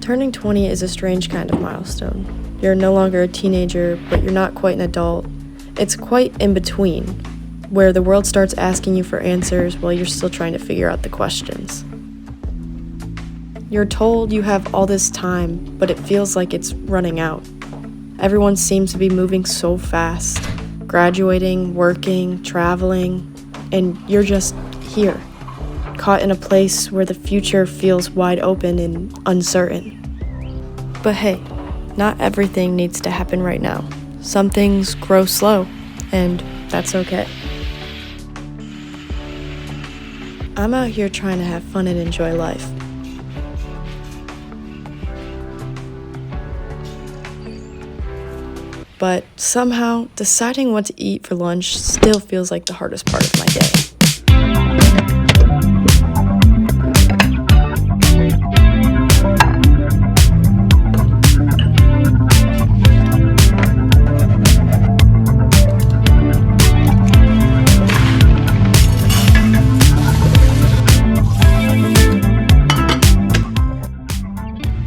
Turning 20 is a strange kind of milestone. You're no longer a teenager, but you're not quite an adult. It's quite in between, where the world starts asking you for answers while you're still trying to figure out the questions. You're told you have all this time, but it feels like it's running out. Everyone seems to be moving so fast, graduating, working, traveling, and you're just here, caught in a place where the future feels wide open and uncertain. But hey, not everything needs to happen right now. Some things grow slow, and that's okay. I'm out here trying to have fun and enjoy life. But somehow, deciding what to eat for lunch still feels like the hardest part of my day.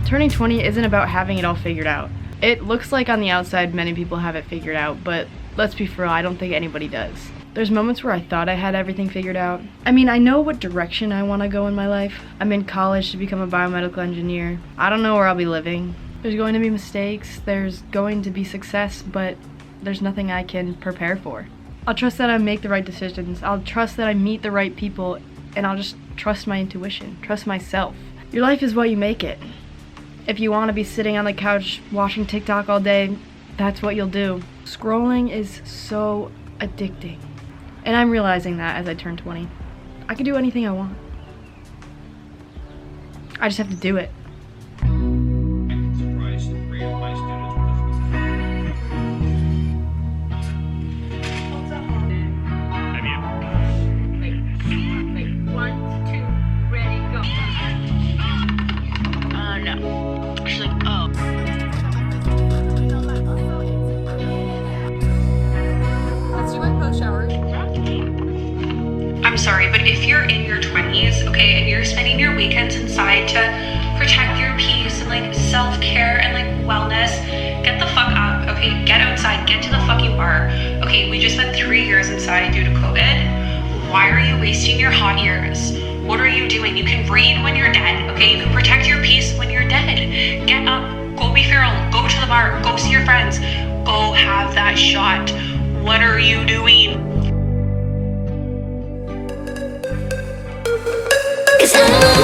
Turning 20 isn't about having it all figured out. It looks like on the outside many people have it figured out, but let's be for real, I don't think anybody does. There's moments where I thought I had everything figured out. I mean, I know what direction I want to go in my life. I'm in college to become a biomedical engineer. I don't know where I'll be living. There's going to be mistakes, there's going to be success, but there's nothing I can prepare for. I'll trust that I make the right decisions. I'll trust that I meet the right people, and I'll just trust my intuition, trust myself. Your life is what you make it. If you want to be sitting on the couch watching TikTok all day, that's what you'll do. Scrolling is so addicting. And I'm realizing that as I turn 20. I can do anything I want. I just have to do it. I'm sorry, but if you're in your 20s, okay, and you're spending your weekends inside to protect your peace and like self-care and like wellness, get the fuck up, okay? Get outside, get to the fucking bar. Okay, we just spent 3 years inside due to COVID. Why are you wasting your hot years? What are you doing? You can breathe when you're dead, okay? You can protect your peace when you're dead. Get up, go be feral, go to the bar, go see your friends, go have that shot. What are you doing? 'Cause I